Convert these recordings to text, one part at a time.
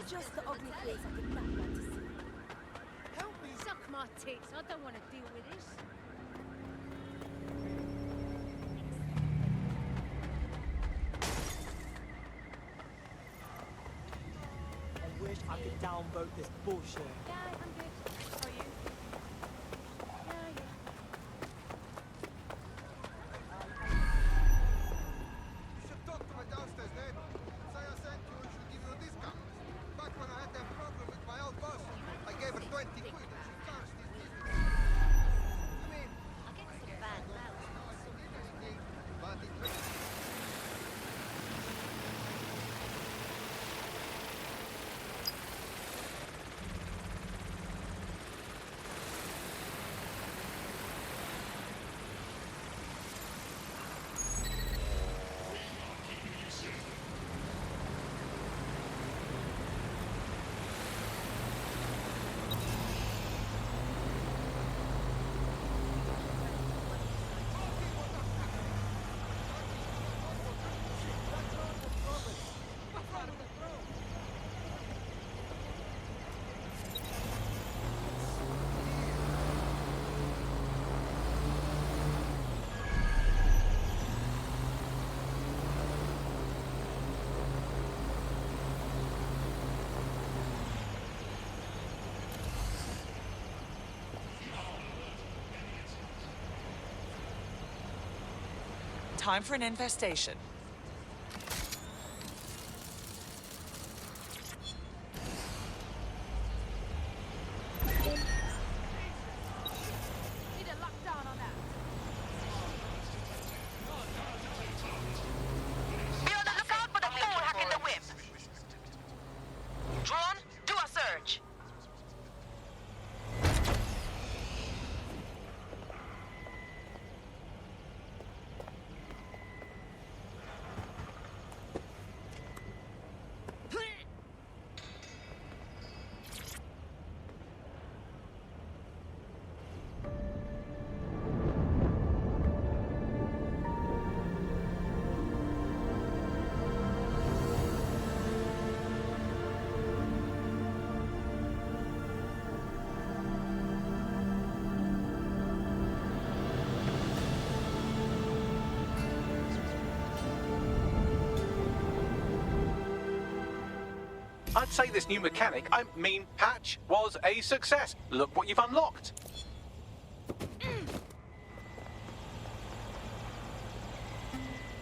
Just the ugly face I did not want to see. Help me! Suck my tits. I don't want to deal with this. I wish I could downvote this bullshit. Yeah, I'm good. How are you? Yeah, yeah. You should talk to my downstairs, Ned. Say I sent you and she'll give you a discount. Back when I had that problem with my old boss, I gave her 20 quid and she flourished his business. I mean, I get some bad mouth. but it makes Time for an infestation. Need a lockdown on that. Be on the lookout for the fool hacking the whip. Drone, do a search. I'd say this new mechanic, I mean patch, was a success. Look what you've unlocked.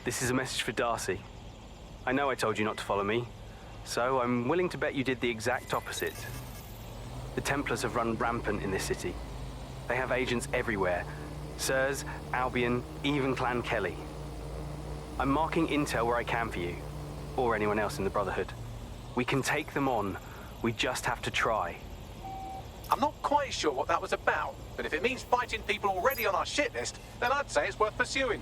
This is a message for Darcy. I know I told you not to follow me, so I'm willing to bet you did the exact opposite. The Templars have run rampant in this city. They have agents everywhere. Sirs, Albion, even Clan Kelly. I'm marking intel where I can for you, or anyone else in the Brotherhood. We can take them on. We just have to try. I'm not quite sure what that was about, but if it means fighting people already on our shit list, then I'd say it's worth pursuing.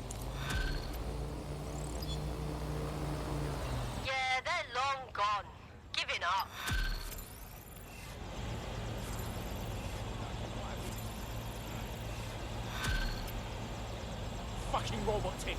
Yeah, they're long gone. Giving up. Fucking robot tick.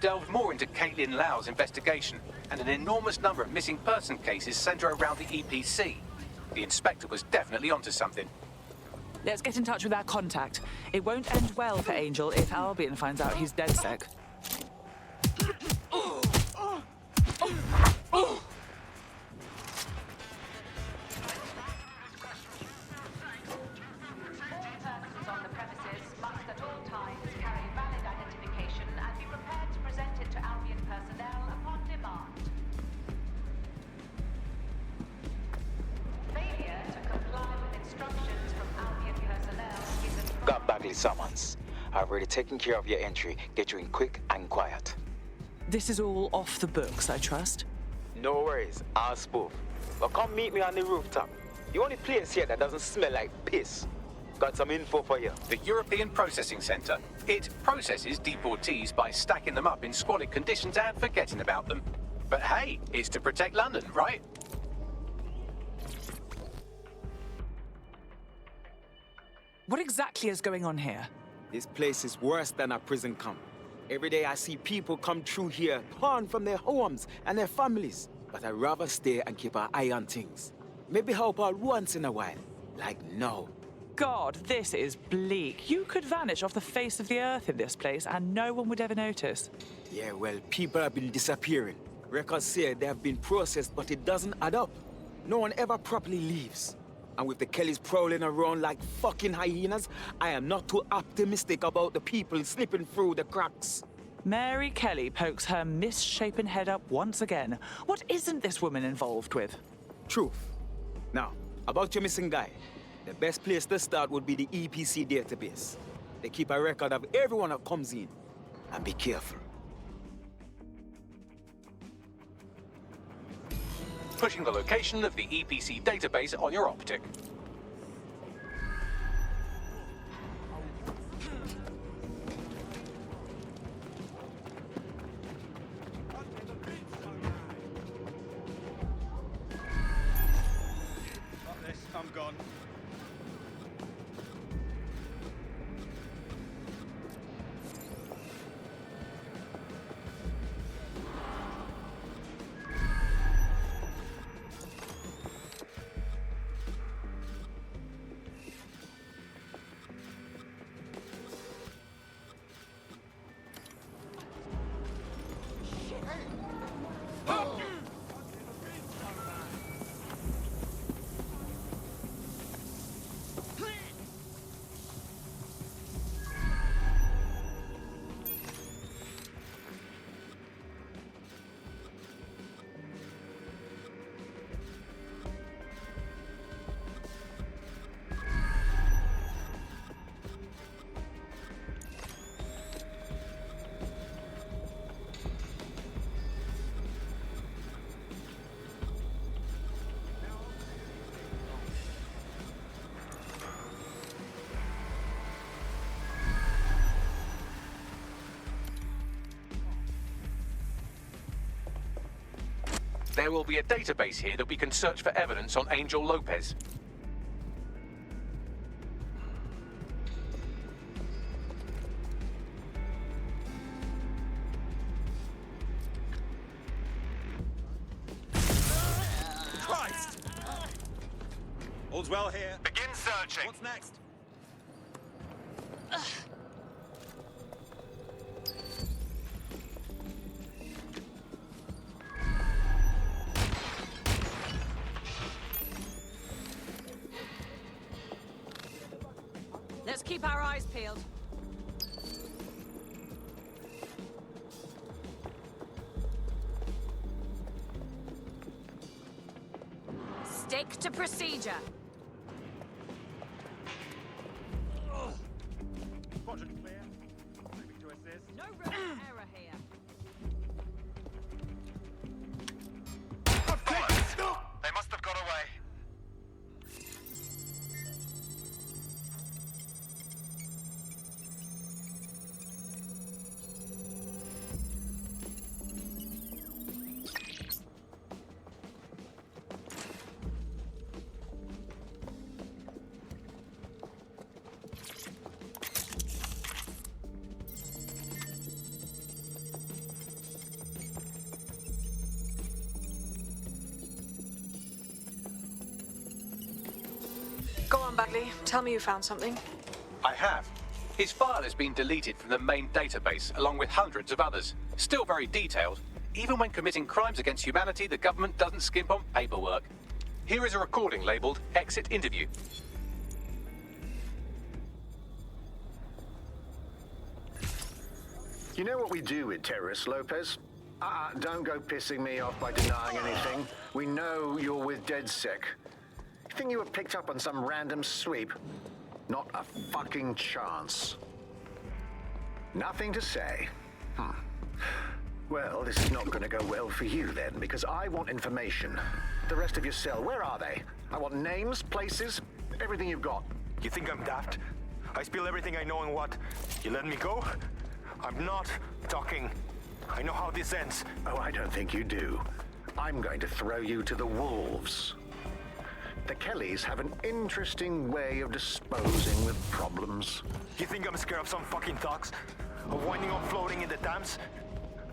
delved more into Caitlin Lau's investigation, and an enormous number of missing person cases centre around the EPC. The inspector was definitely onto something. Let's get in touch with our contact. It won't end well for Angel if Albion finds out he's dead sec. Persons on the premises must at all times carry valid identification and be prepared to present it to Albion personnel upon demand. Failure to comply with instructions from Albion personnel is a Got Bagley summons. I've already taken care of your entry. Get you in quick and quiet. This is all off the books, I trust. No worries, I'll spoof. But come meet me on the rooftop. The only place here that doesn't smell like piss. Got some info for you. The European Processing Centre. It processes deportees by stacking them up in squalid conditions and forgetting about them. But hey, it's to protect London, right? What exactly is going on here? This place is worse than a prison camp. Every day I see people come through here, torn from their homes and their families. But I'd rather stay and keep an eye on things. Maybe help out once in a while. Like now. God, this is bleak. You could vanish off the face of the earth in this place and no one would ever notice. Yeah, well, people have been disappearing. Records say they have been processed, but it doesn't add up. No one ever properly leaves. And with the Kellys prowling around like fucking hyenas, I am not too optimistic about the people slipping through the cracks. Mary Kelly pokes her misshapen head up once again. What isn't this woman involved with? Truth. Now, about your missing guy. The best place to start would be the EPC database. They keep a record of everyone that comes in. And be careful. Pushing the location of the EPC database on your optic. Got this, I'm gone. There will be a database here that we can search for evidence on Angel Lopez. Christ! All's well here. Begin searching. What's next? Let's keep our eyes peeled. Stick to procedure. Quadrant clear. Moving to assist. No room for error here. They must have got away. Go on, Bagley. Tell me you found something. I have. His file has been deleted from the main database, along with hundreds of others. Still very detailed. Even when committing crimes against humanity, the government doesn't skimp on paperwork. Here is a recording labeled Exit Interview. You know what we do with terrorists, Lopez? Don't go pissing me off by denying anything. We know you're with DedSec. You think you were picked up on some random sweep? Not a fucking chance. Nothing to say. Well, this is not going to go well for you then, because I want information. The rest of your cell, where are they? I want names, places, everything you've got. You think I'm daft? I spill everything I know and what? You let me go? I'm not talking. I know how this ends. Oh, I don't think you do. I'm going to throw you to the wolves. The Kellys have an interesting way of disposing with problems. You think I'm scared of some fucking thugs? Of winding up floating in the Thames?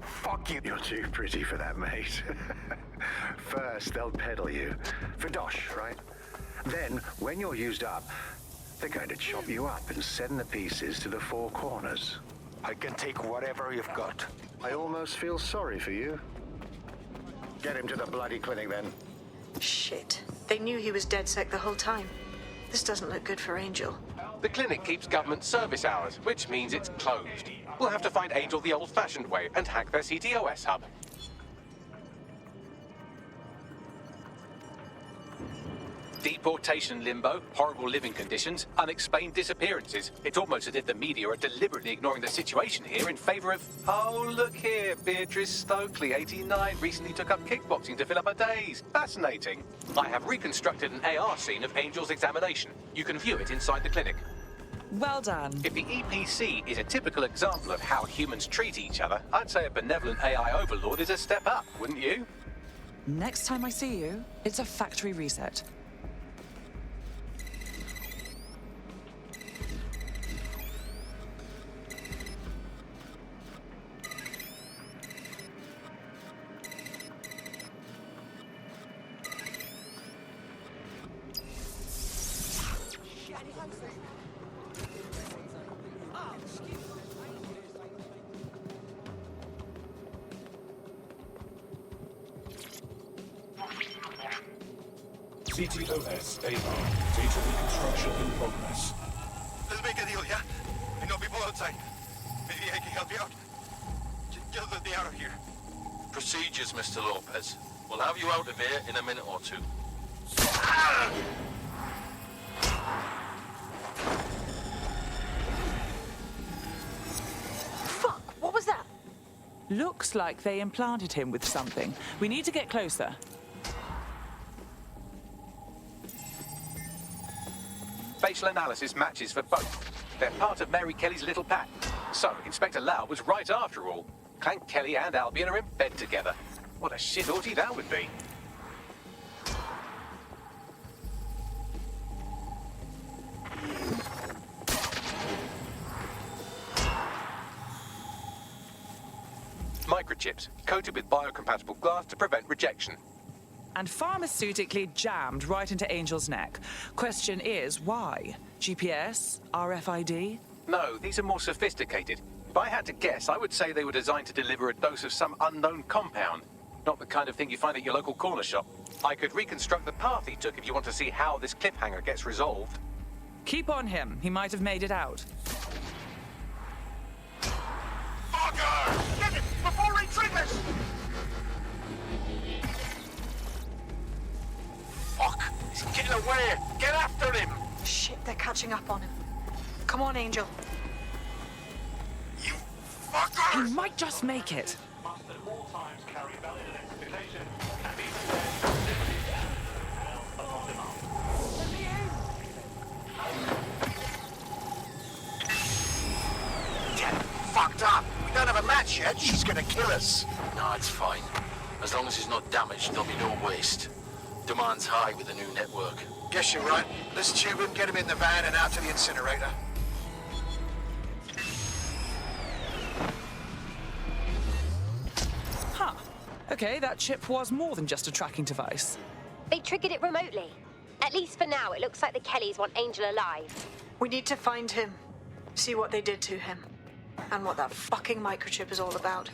Fuck you. You're too pretty for that, mate. First, they'll peddle you. For dosh, right? Then, when you're used up, they're going to chop you up and send the pieces to the four corners. I can take whatever you've got. I almost feel sorry for you. Get him to the bloody clinic, then. Shit. They knew he was DedSec the whole time. This doesn't look good for Angel. The clinic keeps government service hours, which means it's closed. We'll have to find Angel the old-fashioned way and hack their CTOS hub. Deportation limbo, horrible living conditions, unexplained disappearances. It's almost as if the media are deliberately ignoring the situation here in favor of... Oh, look here, Beatrice Stokely, 89, recently took up kickboxing to fill up her days. Fascinating. I have reconstructed an AR scene of Angel's examination. You can view it inside the clinic. Well done. If the EPC is a typical example of how humans treat each other, I'd say a benevolent AI overlord is a step up, wouldn't you? Next time I see you, it's a factory reset. CTOS AR. Data reconstruction in progress. Let's make a deal, yeah? I know people outside. Maybe I can help you out. Just let me out of here. Procedures, Mr. Lopez. We'll have you out of here in a minute or two. Fuck! What was that? Looks like they implanted him with something. We need to get closer. Facial analysis matches for both. They're part of Mary Kelly's little pack. So, Inspector Lau was right after all. Clank Kelly and Albion are in bed together. What a shit orgy that would be. Microchips, coated with biocompatible glass to prevent rejection. And pharmaceutically jammed right into Angel's neck. Question is, why? GPS? RFID? No, these are more sophisticated. If I had to guess, I would say they were designed to deliver a dose of some unknown compound. Not the kind of thing you find at your local corner shop. I could reconstruct the path he took if you want to see how this cliffhanger gets resolved. Keep on him. He might have made it out. Fucker! Get it before he triggers! Fuck! He's getting away! Get after him! Shit, they're catching up on him. Come on, Angel. You fucker! He might just make it. Must at all times carry valid identification and be upon demand. Get fucked up! We don't have a match yet. She's gonna kill us. No, it's fine. As long as he's not damaged, there'll be no waste. Demand's high with the new network. Guess you're right. Let's tube him, get him in the van and out to the incinerator. Huh. Okay, that chip was more than just a tracking device. They triggered it remotely. At least for now, it looks like the Kellys want Angel alive. We need to find him, see what they did to him, and what that fucking microchip is all about.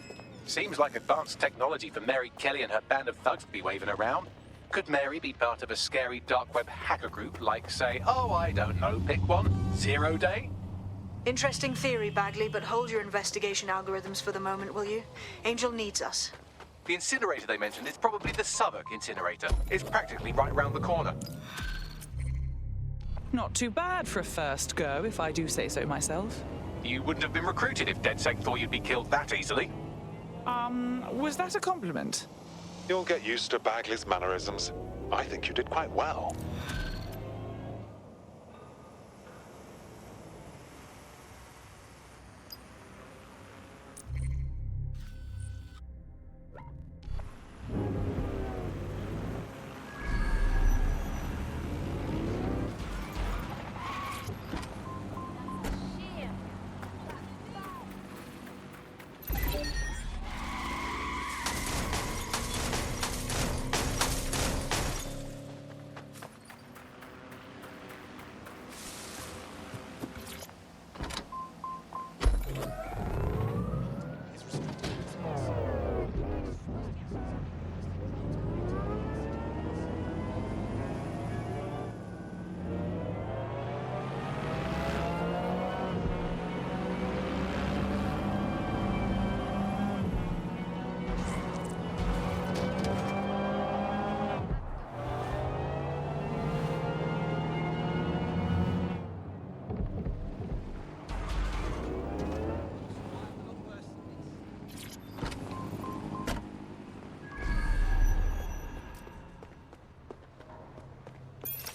Seems like advanced technology for Mary Kelly and her band of thugs to be waving around. Could Mary be part of a scary dark web hacker group like, say, oh, I don't know, pick one, 0 Day? Interesting theory, Bagley, but hold your investigation algorithms for the moment, will you? Angel needs us. The incinerator they mentioned is probably the Southwark incinerator. It's practically right round the corner. Not too bad for a first go, if I do say so myself. You wouldn't have been recruited if DedSec thought you'd be killed that easily. Was that a compliment? You'll get used to Bagley's mannerisms. I think you did quite well.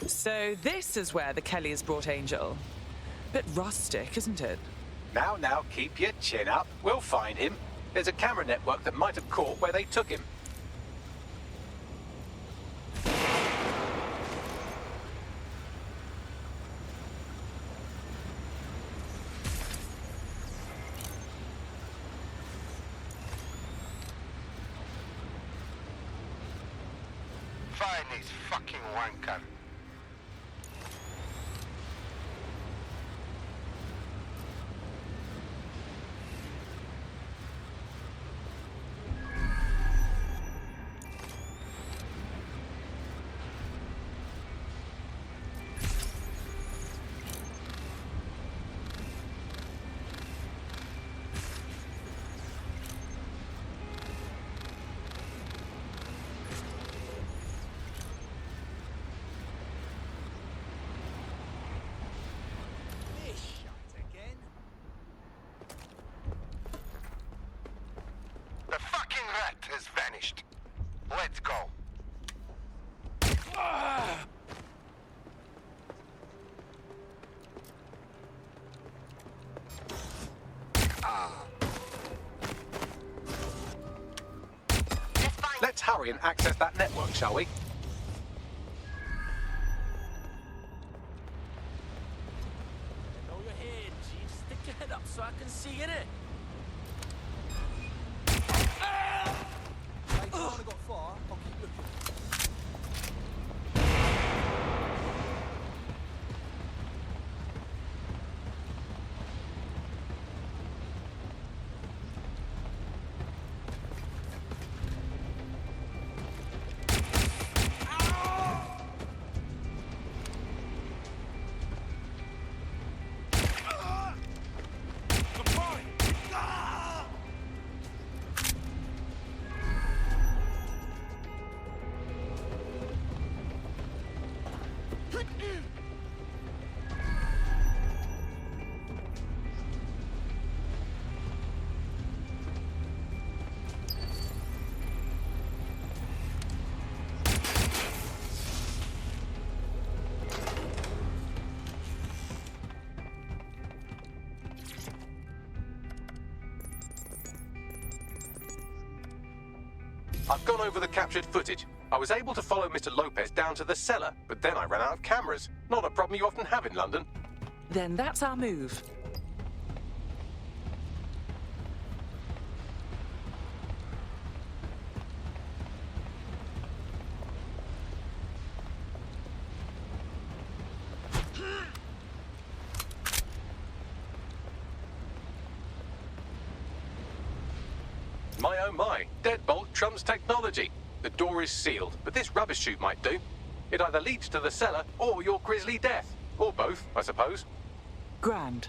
So this is where the Kellys brought Angel. Bit rustic, isn't it? Now, keep your chin up. We'll find him. There's a camera network that might have caught where they took him. Find this fucking wanker. The fucking rat has vanished. Let's go. Let's hurry and access that network, shall we? Know you're here, Chief. Stick your head up so I can see in it. Like, I got far. I'll keep looking. I've gone over the captured footage. I was able to follow Mr. Lopez down to the cellar, but then I ran out of cameras. Not a problem you often have in London. Then that's our move. Trump's technology. The door is sealed, but this rubbish chute might do. It either leads to the cellar or your grisly death. Or both, I suppose. Grand.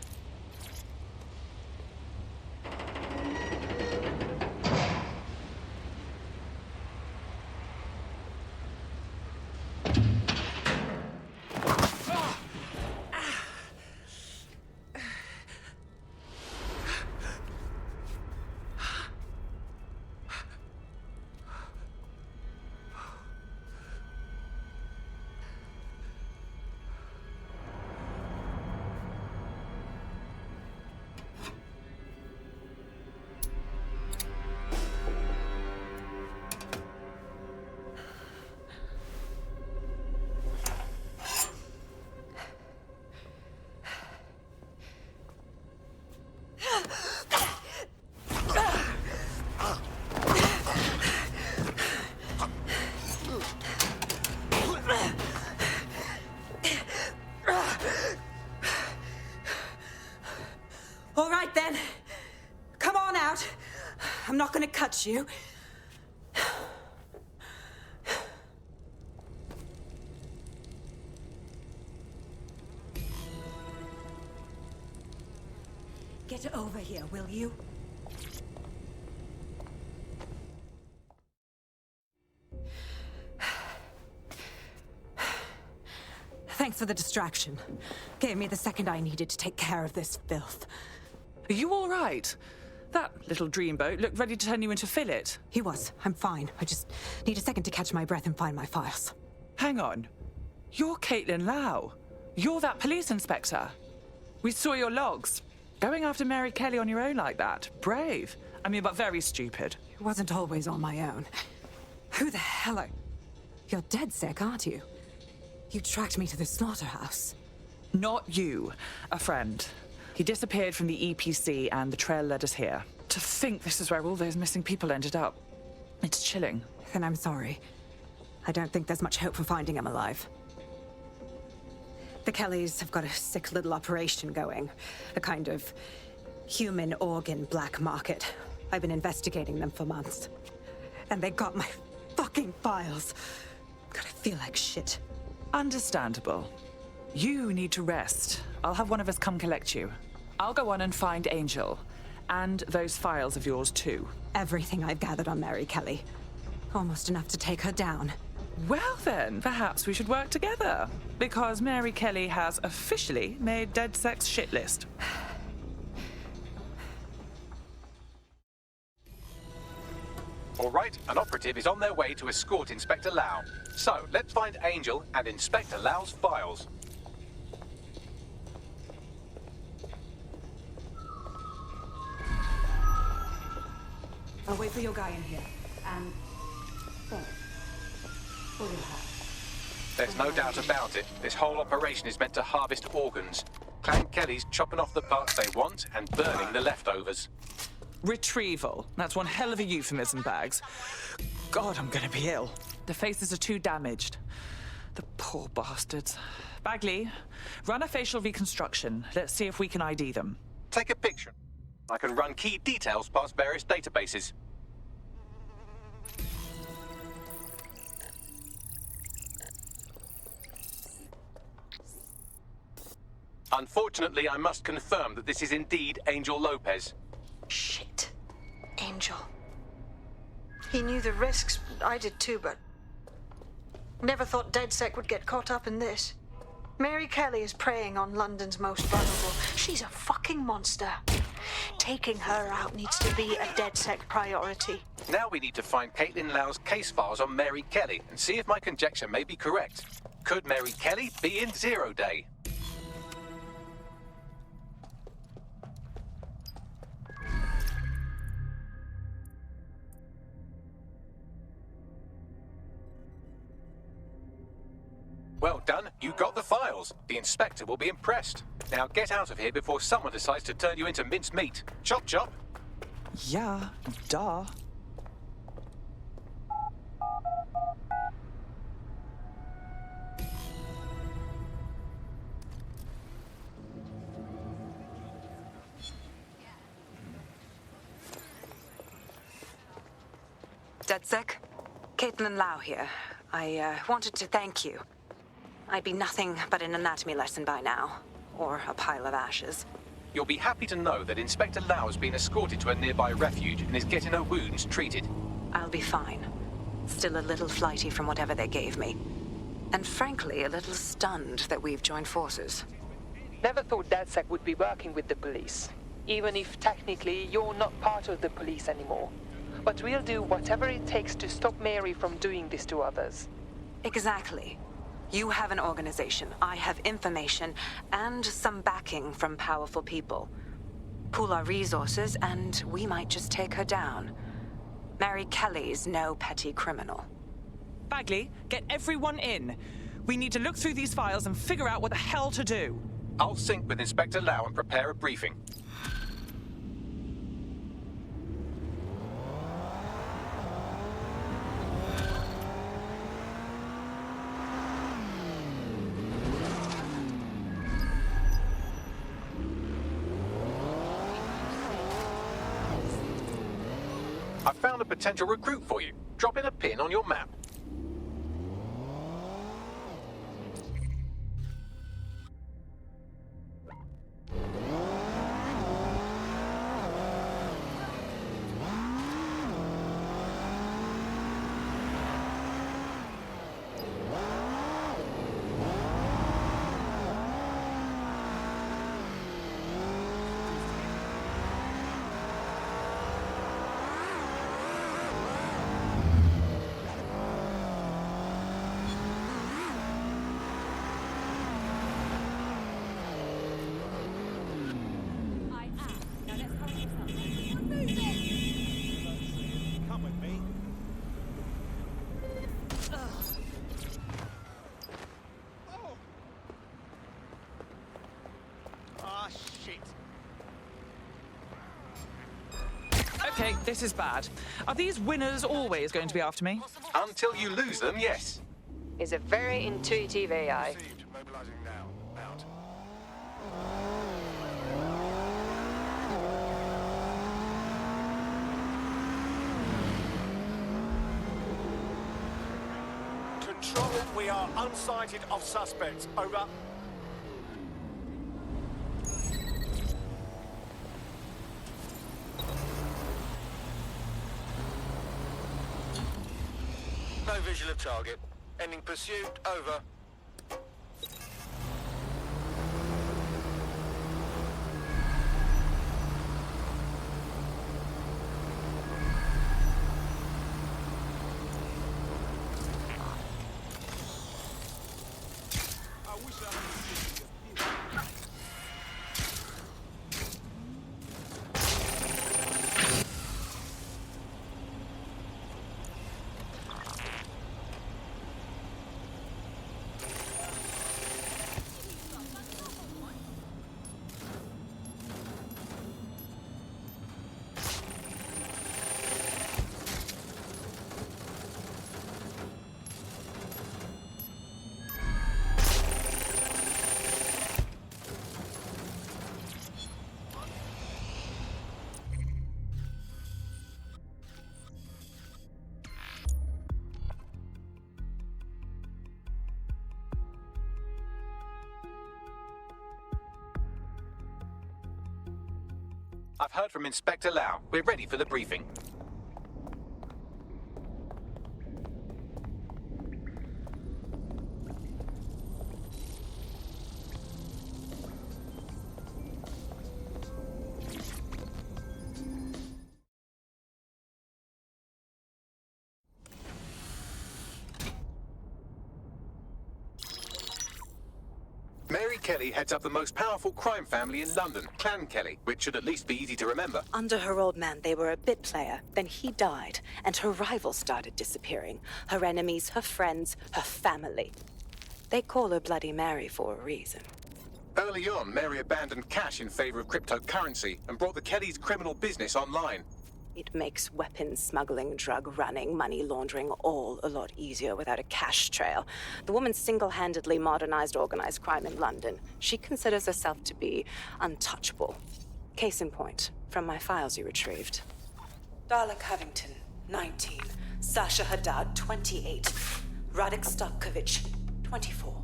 All right, then. Come on out. I'm not gonna cut you. Get over here, will you? Thanks for the distraction. Gave me the second I needed to take care of this filth. Are you all right? That little dreamboat looked ready to turn you into fillet. He was. I'm fine. I just need a second to catch my breath and find my files. Hang on. You're Caitlin Lau. You're that police inspector. We saw your logs. Going after Mary Kelly on your own like that. Brave. I mean, but very stupid. It wasn't always on my own. Who the hell are... You're dead sick, aren't you? You tracked me to the slaughterhouse. Not you. A friend. He disappeared from the EPC and the trail led us here. To think this is where all those missing people ended up. It's chilling. Then I'm sorry. I don't think there's much hope for finding him alive. The Kellys have got a sick little operation going. A kind of human organ black market. I've been investigating them for months. And they got my fucking files. God, I feel like shit. Understandable. You need to rest. I'll have one of us come collect you. I'll go on and find Angel. And those files of yours too. Everything I've gathered on Mary Kelly. Almost enough to take her down. Well then, perhaps we should work together. Because Mary Kelly has officially made DedSec's shit list. All right, an operative is on their way to escort Inspector Lau. So, let's find Angel and Inspector Lau's files. I'll wait for your guy in here. And... thanks. For your help. There's no doubt about it. This whole operation is meant to harvest organs. Clan Kelly's chopping off the parts they want and burning the leftovers. Retrieval. That's one hell of a euphemism, Bags. God, I'm gonna be ill. The faces are too damaged. The poor bastards. Bagley, run a facial reconstruction. Let's see if we can ID them. Take a picture. I can run key details past various databases. Unfortunately, I must confirm that this is indeed Angel Lopez. Shit. Angel. He knew the risks. I did too, but... never thought DedSec would get caught up in this. Mary Kelly is preying on London's most vulnerable. She's a fucking monster. Taking her out needs to be a DedSec priority. Now we need to find Caitlin Lau's case files on Mary Kelly and see if my conjecture may be correct. Could Mary Kelly be in Zero Day? Well done, you got the files. The inspector will be impressed. Now get out of here before someone decides to turn you into minced meat. Chop chop. Yeah, duh. DedSec? Caitlin Lau here. I wanted to thank you. I'd be nothing but an anatomy lesson by now. Or a pile of ashes. You'll be happy to know that Inspector Lau has been escorted to a nearby refuge and is getting her wounds treated. I'll be fine. Still a little flighty from whatever they gave me. And frankly, a little stunned that we've joined forces. Never thought DedSec would be working with the police. Even if technically you're not part of the police anymore. But we'll do whatever it takes to stop Mary from doing this to others. Exactly. You have an organization, I have information, and some backing from powerful people. Pool our resources, and we might just take her down. Mary Kelly's no petty criminal. Bagley, get everyone in. We need to look through these files and figure out what the hell to do. I'll sync with Inspector Lau and prepare a briefing. I found a potential recruit for you. Drop in a pin on your map. Okay, this is bad. Are these winners always going to be after me? Until you lose them, yes. Is a very intuitive AI. Mobilizing now. Out. Control, we are unsighted of suspects. Over. No visual of target. Ending pursuit. Over. I've heard from Inspector Lau. We're ready for the briefing. Mary Kelly heads up the most powerful crime family in London, Clan Kelly, which should at least be easy to remember. Under her old man, they were a bit player. Then he died, and her rivals started disappearing. Her enemies, her friends, her family. They call her Bloody Mary for a reason. Early on, Mary abandoned cash in favor of cryptocurrency and brought the Kellys' criminal business online. It makes weapons smuggling, drug running, money laundering all a lot easier without a cash trail. The woman single-handedly modernized organized crime in London. She considers herself to be untouchable. Case in point, from my files you retrieved. Darla Covington, 19, Sasha Haddad, 28. Radek Stavkovich, 24.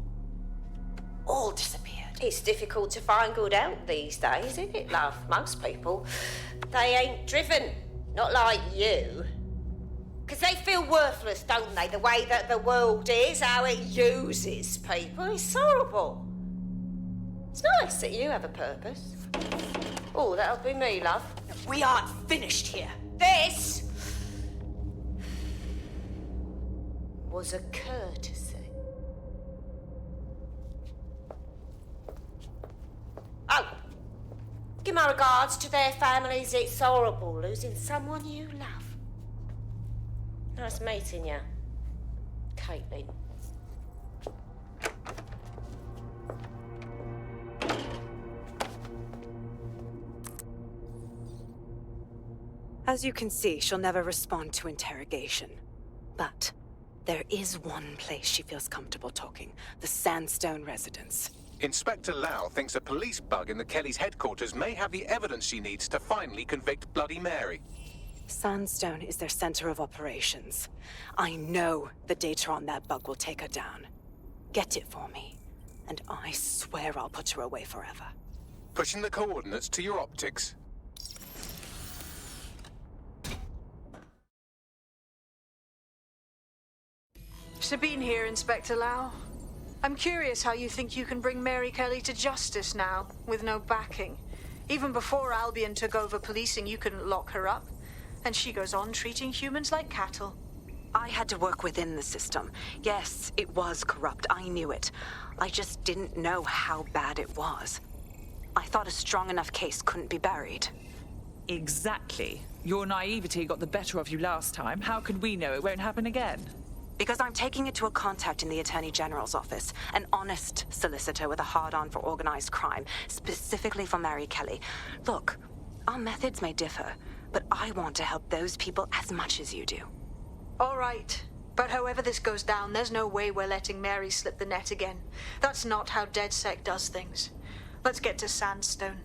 All disappeared. It's difficult to find good help these days, isn't it, love? Most people, they ain't driven. Not like you. Because they feel worthless, don't they? The way that the world is, how it uses people. It's horrible. It's nice that you have a purpose. Oh, that'll be me, love. We aren't finished here. This was a courtesy. Oh, give my regards to their families. It's horrible losing someone you love. Nice meeting you, Caitlin. As you can see, she'll never respond to interrogation. But there is one place she feels comfortable talking, the Sandstone residence. Inspector Lau thinks a police bug in the Kellys' headquarters may have the evidence she needs to finally convict Bloody Mary. Sandstone is their center of operations. I know the data on that bug will take her down. Get it for me, and I swear I'll put her away forever. Pushing the coordinates to your optics. Sabine here, Inspector Lau. I'm curious how you think you can bring Mary Kelly to justice now, with no backing. Even before Albion took over policing, you couldn't lock her up. And she goes on treating humans like cattle. I had to work within the system. Yes, it was corrupt. I knew it. I just didn't know how bad it was. I thought a strong enough case couldn't be buried. Exactly. Your naivety got the better of you last time. How can we know it won't happen again? Because I'm taking it to a contact in the Attorney General's office, an honest solicitor with a hard-on for organized crime, specifically for Mary Kelly. Look, our methods may differ, but I want to help those people as much as you do. All right. But however this goes down, there's no way we're letting Mary slip the net again. That's not how DedSec does things. Let's get to Sandstone.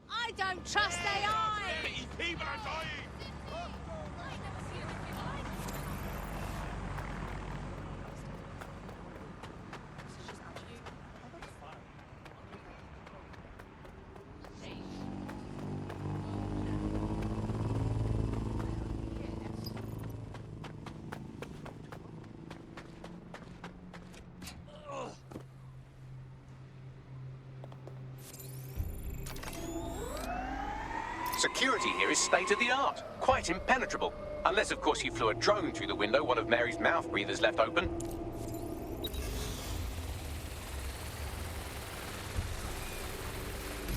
I don't trust AI! People are dying! Security here is state-of-the-art, quite impenetrable. Unless, of course, you flew a drone through the window one of Mary's mouth breathers left open.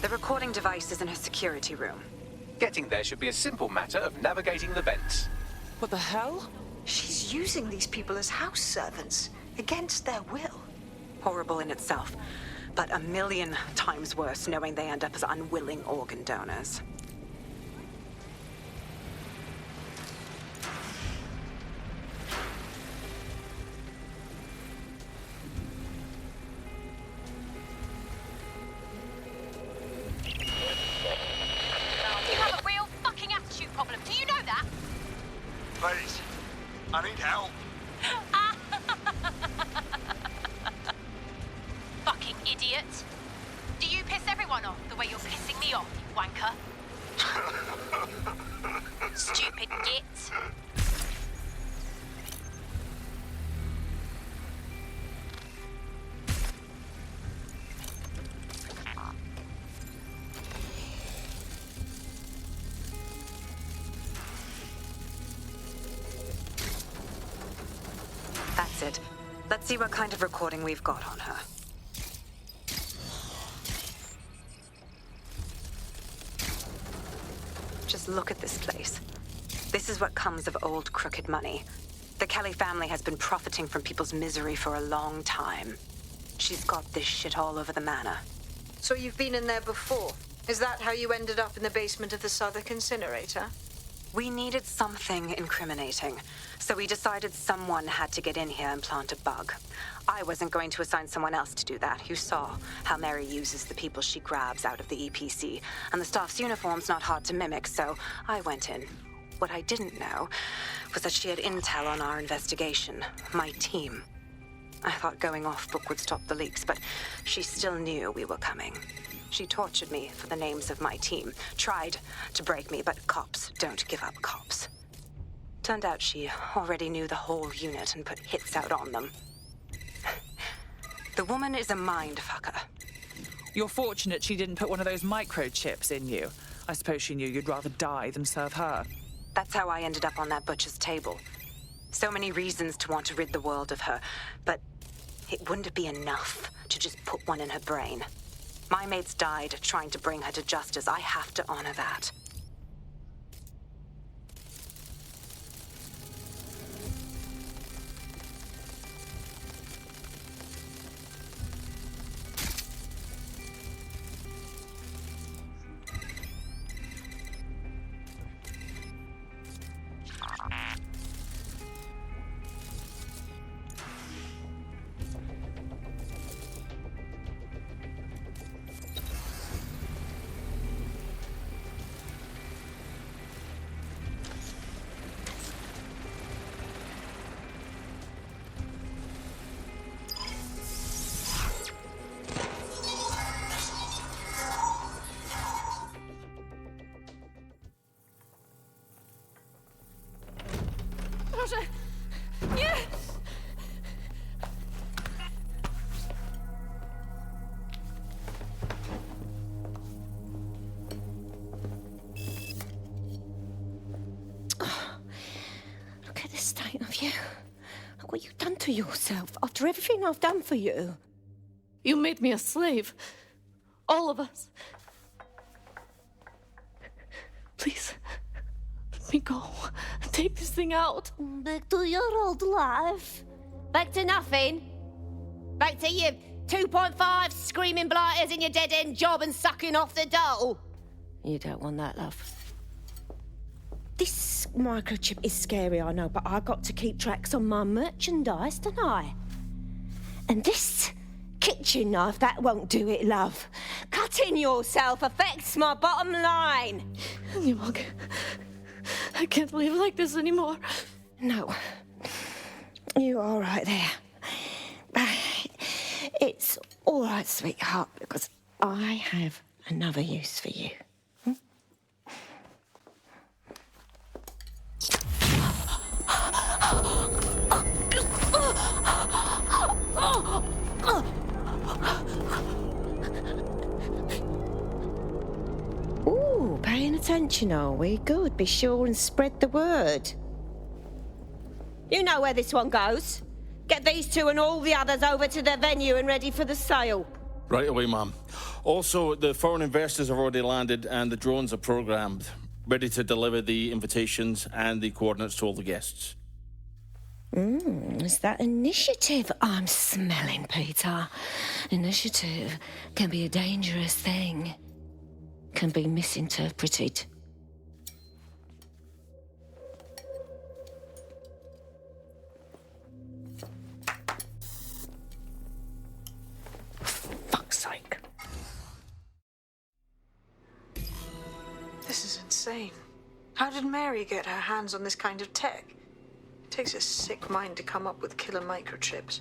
The recording device is in her security room. Getting there should be a simple matter of navigating the vents. What the hell? She's using these people as house servants, against their will. Horrible in itself, but a million times worse knowing they end up as unwilling organ donors. You have a real fucking attitude problem. Do you know that? Please, I need help. Fucking idiot. Do you piss everyone off the way you're pissing me off, you wanker? Stupid git. That's it. Let's see what kind of recording we've got on her. Just look at this place. This is what comes of old crooked money. The Kelly family has been profiting from people's misery for a long time. She's got this shit all over the manor. So you've been in there before? Is that how you ended up in the basement of the Southwark incinerator? We needed something incriminating, so we decided someone had to get in here and plant a bug. I wasn't going to assign someone else to do that. You saw how Mary uses the people she grabs out of the EPC, and the staff's uniform's not hard to mimic, so I went in. What I didn't know was that she had intel on our investigation, my team. I thought going off book would stop the leaks, but she still knew we were coming. She tortured me for the names of my team, tried to break me, but cops don't give up cops. Turned out she already knew the whole unit and put hits out on them. The woman is a mindfucker. You're fortunate she didn't put one of those microchips in you. I suppose she knew you'd rather die than serve her. That's how I ended up on that butcher's table. So many reasons to want to rid the world of her, but it wouldn't be enough to just put one in her brain. My mates died trying to bring her to justice. I have to honor that. Nie! Look at the state of you. Look what you've done to yourself after everything I've done for you. You made me a slave. All of us. Please, let me go. Take this thing out. Back to your old life. Back to nothing. Back to you 2.5 screaming blighters in your dead-end job and sucking off the dole. You don't want that, love. This microchip is scary, I know, but I got to keep tracks on my merchandise, don't I? And this kitchen knife, that won't do it, love. Cutting yourself affects my bottom line. I can't live like this anymore. No. You're all right there. It's all right, sweetheart, because I have another use for you. Ooh, paying attention, are we? Good. Be sure and spread the word. You know where this one goes. Get these two and all the others over to their venue and ready for the sale. Right away, Ma'am. Also, the foreign investors have already landed and the drones are programmed, ready to deliver the invitations and the coordinates to all the guests. Is that initiative I'm smelling, Peter? Initiative can be a dangerous thing. Can be misinterpreted. Fuck's sake. This is insane. How did Mary get her hands on this kind of tech? It takes a sick mind to come up with killer microchips.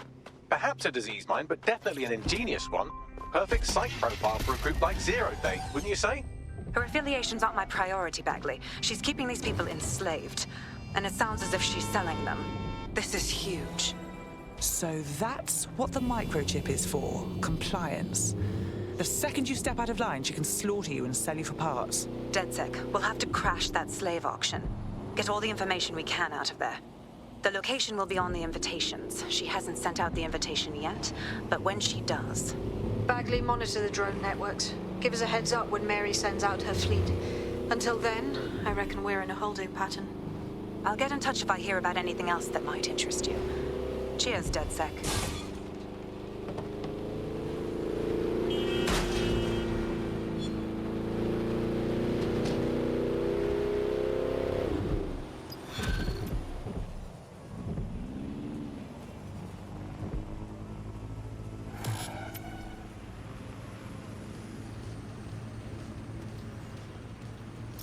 Perhaps a disease mind, but definitely an ingenious one. Perfect site profile for a group like Zero Day, wouldn't you say? Her affiliations aren't my priority, Bagley. She's keeping these people enslaved, and it sounds as if she's selling them. This is huge. So that's what the microchip is for, compliance. The second you step out of line, she can slaughter you and sell you for parts. DedSec, we'll have to crash that slave auction. Get all the information we can out of there. The location will be on the invitations. She hasn't sent out the invitation yet, but when she does... Bagley, monitor the drone networks. Give us a heads up when Mary sends out her fleet. Until then, I reckon we're in a holding pattern. I'll get in touch if I hear about anything else that might interest you. Cheers, DedSec.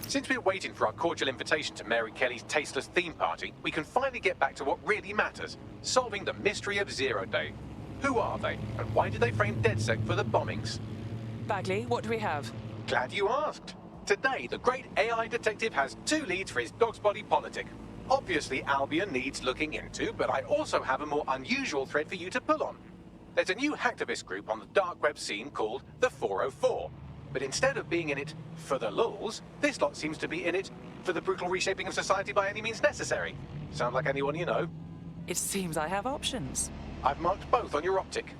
Since we're waiting for our cordial invitation to Mary Kelly's tasteless theme party, we can finally get back to what really matters, solving the mystery of Zero Day. Who are they, and why did they frame DedSec for the bombings? Bagley, what do we have? Glad you asked. Today, the great AI detective has 2 leads for his dog's body politic. Obviously, Albion needs looking into, but I also have a more unusual thread for you to pull on. There's a new hacktivist group on the dark web scene called the 404. But instead of being in it for the lulz, this lot seems to be in it for the brutal reshaping of society by any means necessary. Sound like anyone you know? It seems I have options. I've marked both on your optic.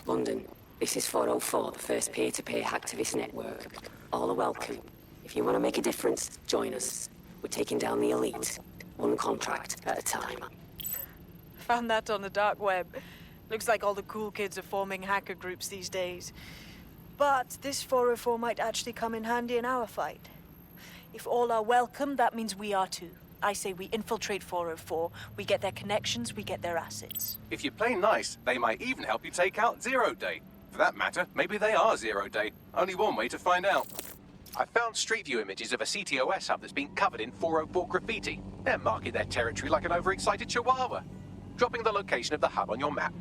London, this is 404, the first peer-to-peer hacktivist network. All are welcome. If you want to make a difference, join us. We're taking down the elite, one contract at a time. Found that on the dark web. Looks like all the cool kids are forming hacker groups these days. But this 404 might actually come in handy in our fight. If all are welcome, that means we are too. I say we infiltrate 404, we get their connections, we get their assets. If you play nice, they might even help you take out Zero Day. For that matter, maybe they are Zero Day. Only one way to find out. I found Street View images of a CTOS hub that's been covered in 404 graffiti. They're marking their territory like an overexcited chihuahua. Dropping the location of the hub on your map.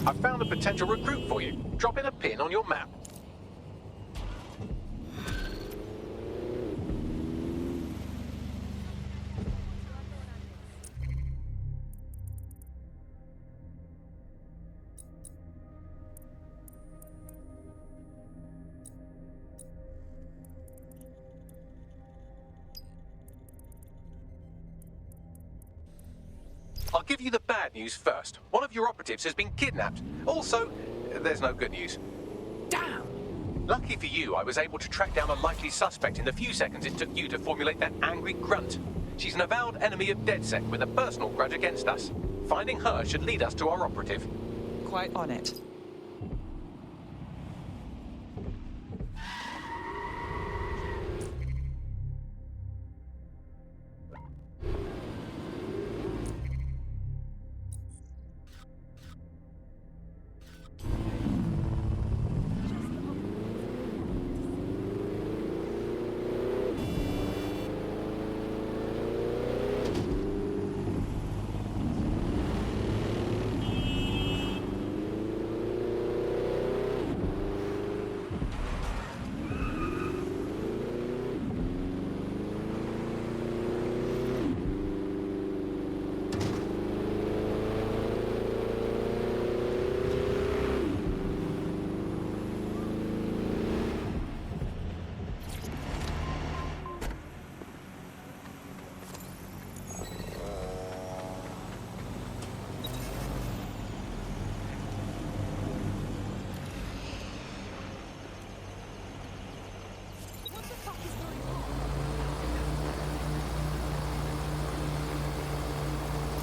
I found a potential recruit for you. Drop in a pin on your map. I'll give you the bad news first. One of your operatives has been kidnapped. Also, there's no good news. Damn! Lucky for you, I was able to track down a likely suspect in the few seconds it took you to formulate that angry grunt. She's an avowed enemy of DedSec with a personal grudge against us. Finding her should lead us to our operative. Quite on it.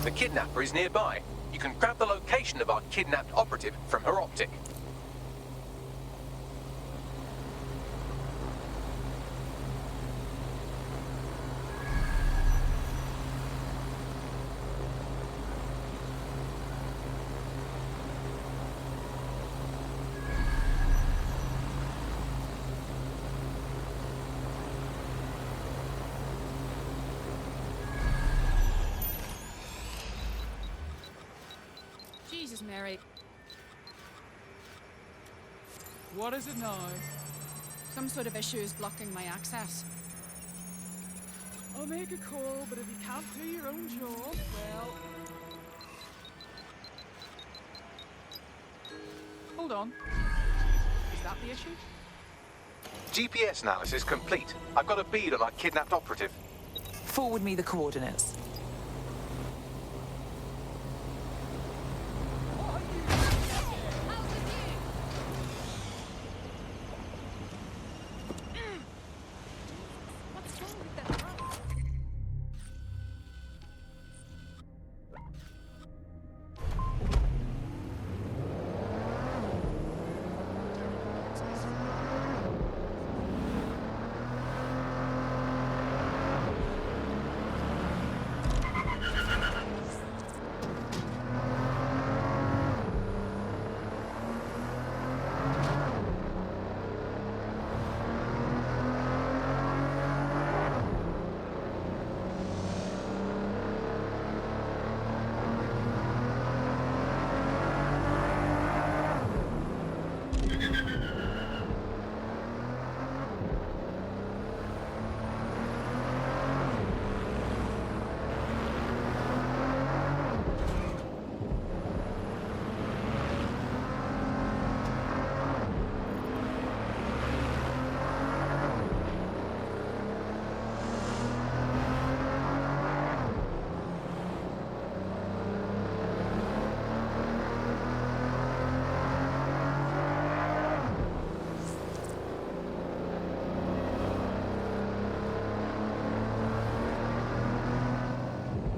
The kidnapper is nearby. you can grab the location of our kidnapped operative from her optic. Jesus, Mary. What is it now? Some sort of issue is blocking my access. I'll make a call, but if you can't do your own job, well... Hold on. Is that the issue? GPS analysis complete. I've got a bead on our kidnapped operative. Forward me the coordinates.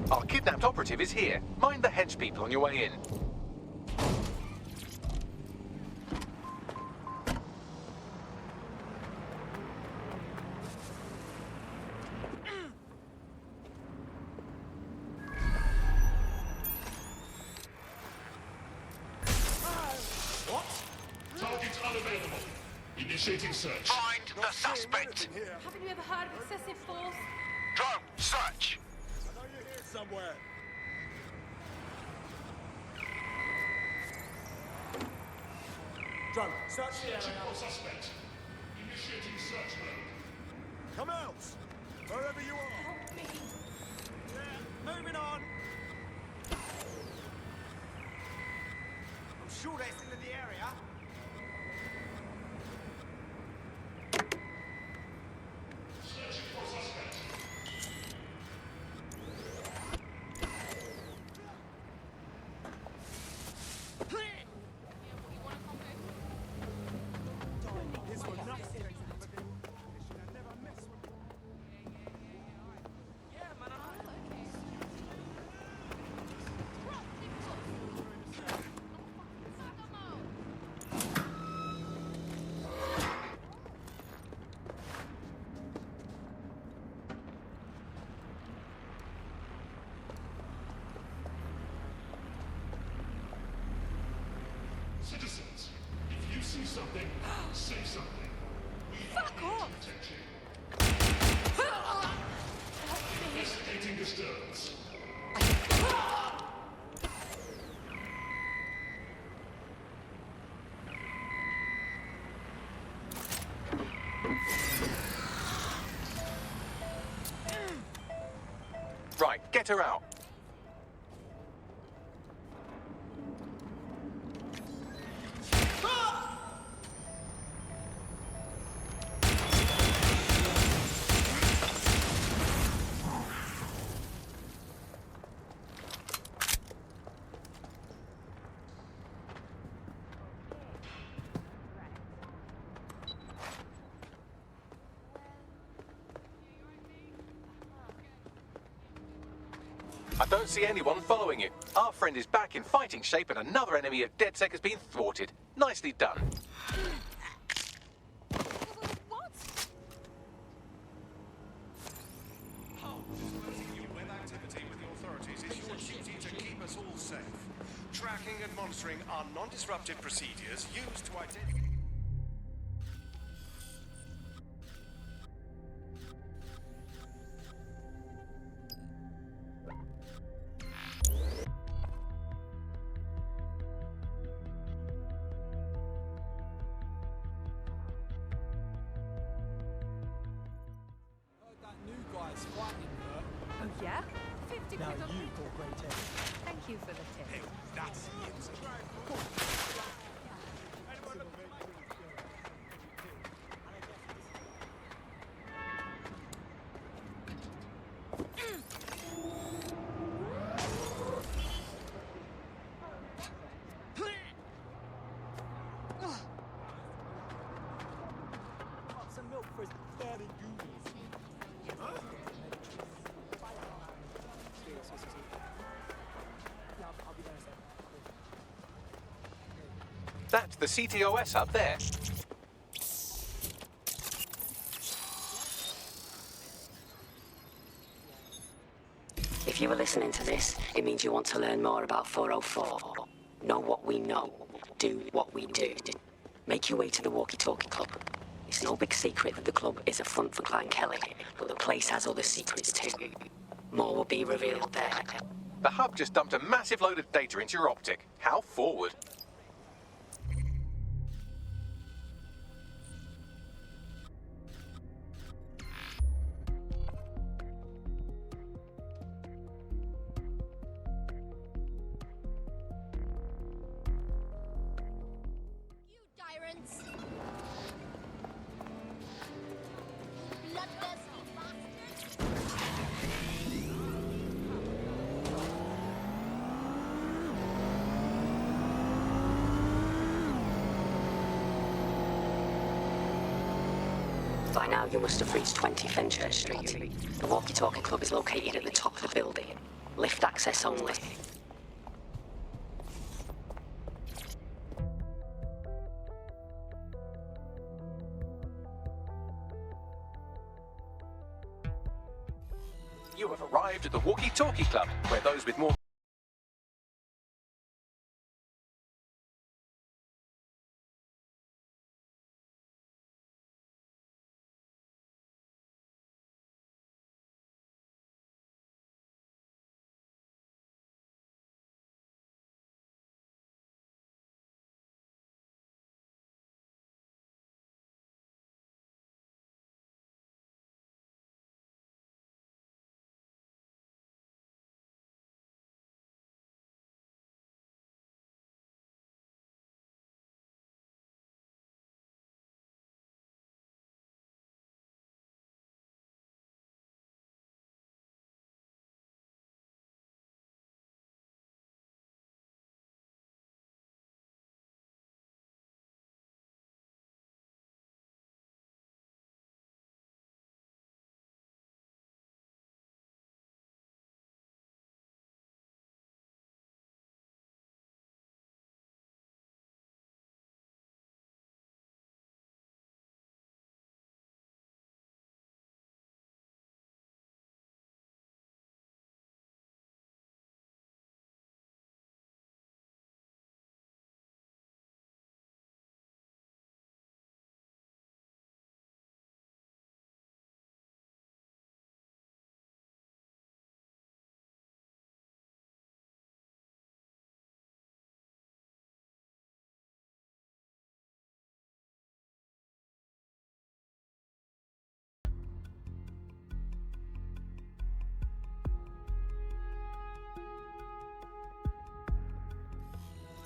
Our kidnapped operative is here. Mind the hedge people on your way in. Target's unavailable. Initiating search. Find the suspect. Haven't you ever heard of excessive force? Drone, search. I know you're here somewhere. Drone, search the area. Searching for suspect. Initiating search mode. Come out! Wherever you are. Help me. Yeah, moving on. I'm sure they're still in the area. Searching for suspect. This will not stay. Citizens, if you see something, say something. We Fuck are here off. to protect you. Investigating disturbance. Right, get her out. I don't see anyone following you. Our friend is back in fighting shape and another enemy of DedSec has been thwarted. Nicely done. Web activity with the authorities is your duty to keep us all safe. Tracking and monitoring are non-disruptive procedures used to identify... Oh, yeah? 50 Now quid on you me. call great tech. Thank you for the tip. Hey, that's some milk for his daddy goonies. Huh? That's the CTOS up there. If you were listening to this, it means you want to learn more about 404. Know what we know. Do what we do. Make your way to the Walkie Talkie Club. It's no big secret that the club is a front for Clan Kelly, but the place has other secrets too. More will be revealed there. The hub just dumped a massive load of data into your optic. How forward? Tyrants! Bloodthirsty bastards! By now, you must have reached 20 Fenchurch Street. The Walkie Talkie Club is located at the top of the building. Lift access only. You have arrived at the Walkie Talkie Club, where those with more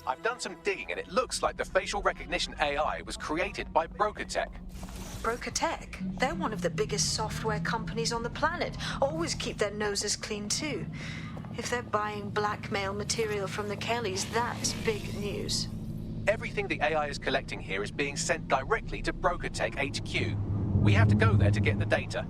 I've done some digging and it looks like the facial recognition AI was created by Broker Tech. Broker Tech? They're one of the biggest software companies on the planet. Always keep their noses clean too. If they're buying blackmail material from the Kellys, that's big news. Everything the AI is collecting here is being sent directly to Broker Tech HQ. We have to go there to get the data.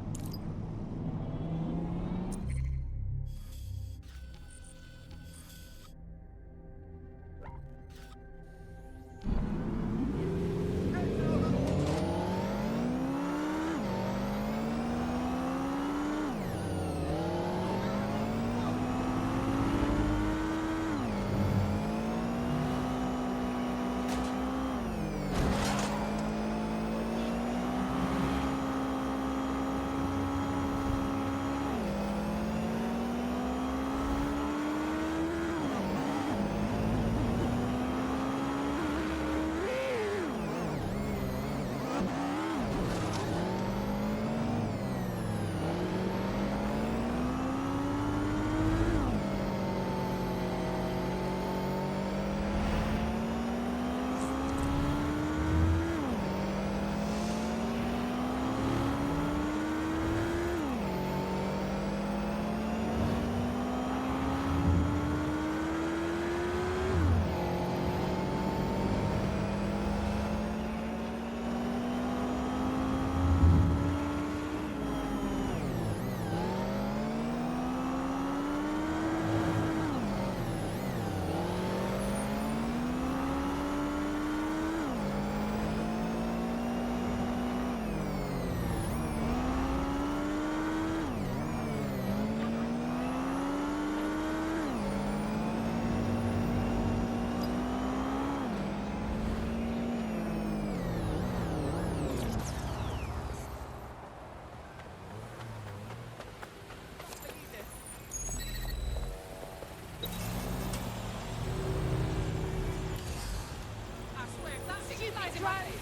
train!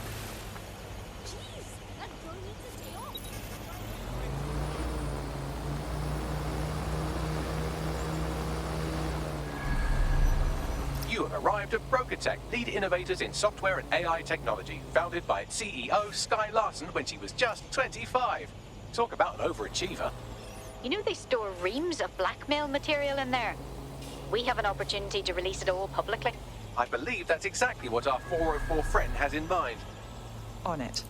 Jeez, that girl needs to stay off. You have arrived at Brokertech, lead innovators in software and AI technology, founded by its CEO, Sky Larson, when she was just 25. Talk about an overachiever. You know they store reams of blackmail material in there? We have an opportunity to release it all publicly. I believe that's exactly what our 404 friend has in mind. On it.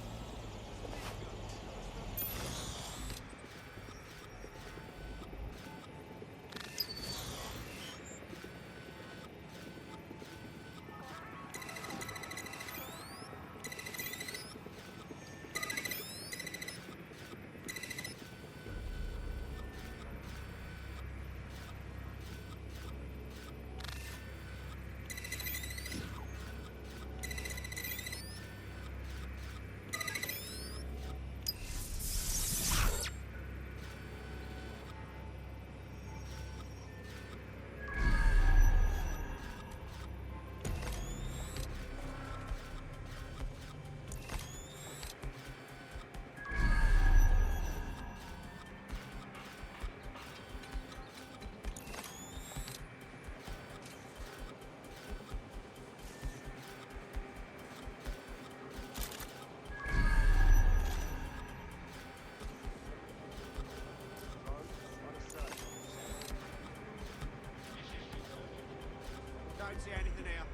Don't see anything here.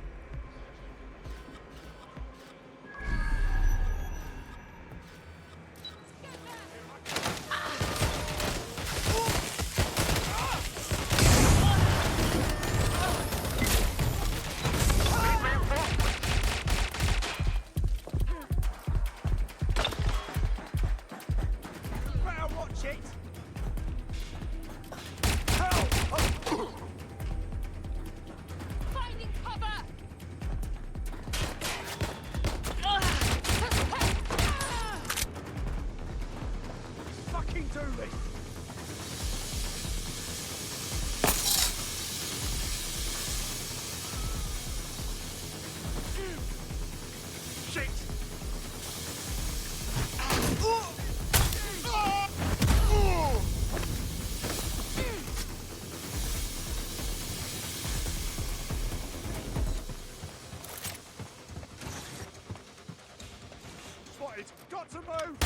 Better watch it. Finding cover! Fucking do this. Shit! Spotted. Got to move.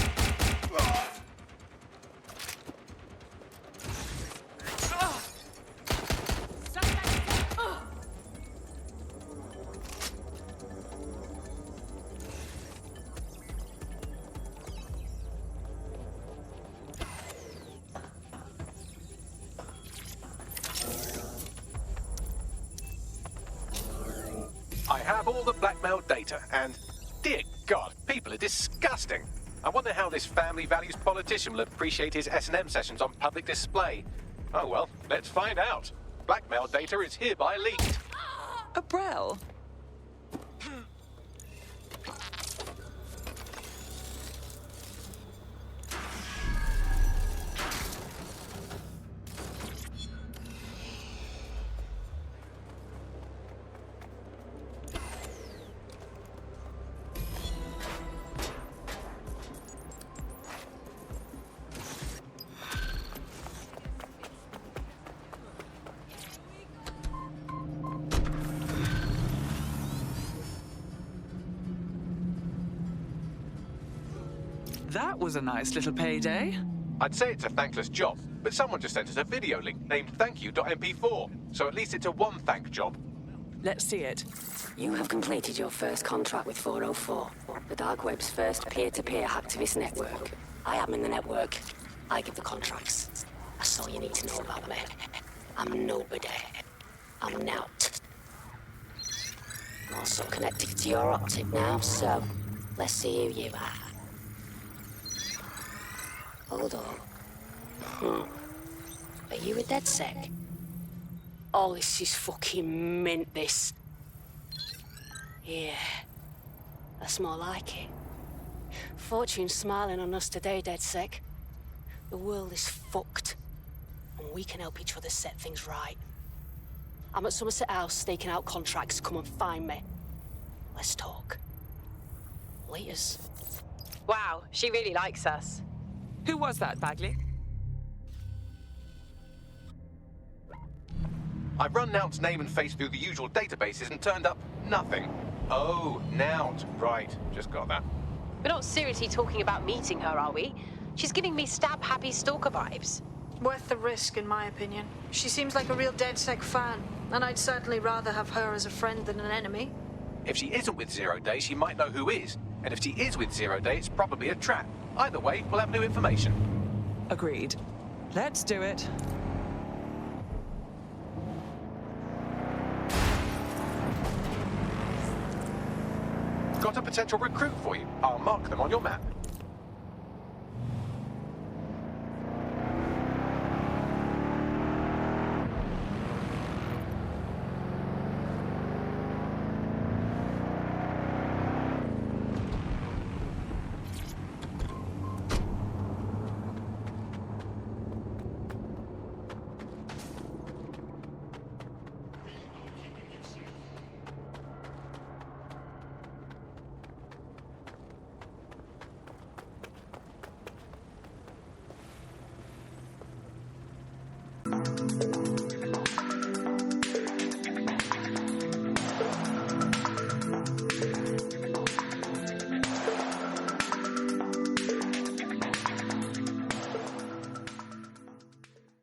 I have all the blackmail data, and dear God, people are disgusting. I wonder how this family values politician will appreciate his S&M sessions on public display. Oh well, let's find out. Blackmail data is hereby leaked. Abrel? That was a nice little payday. I'd say it's a thankless job, but someone just sent us a video link named thankyou.mp4, so at least it's a one-thank job. Let's see it. You have completed your first contract with 404, the dark web's first peer-to-peer activist network. I am in the network. I give the contracts. That's all you need to know about me. I'm nobody. I'm Nout. I'm also connected to your optic now, so let's see who you are. Hold on. Are you a DedSec? Oh, this is fucking mint, this. Yeah, that's more like it. Fortune's smiling on us today, DedSec. The world is fucked, and we can help each other set things right. I'm at Somerset House staking out contracts. Come and find me. Let's talk. Laters. Wow, she really likes us. Who was that, Bagley? I've run Nout's name and face through the usual databases and turned up nothing. Oh, Nout. Right, just got that. We're not seriously talking about meeting her, are we? She's giving me stab-happy stalker vibes. Worth the risk, in my opinion. She seems like a real DedSec fan, and I'd certainly rather have her as a friend than an enemy. If she isn't with Zero Day, she might know who is. And if she is with Zero Day, it's probably a trap. Either way, we'll have new information. Agreed. Let's do it. Got a potential recruit for you. I'll mark them on your map.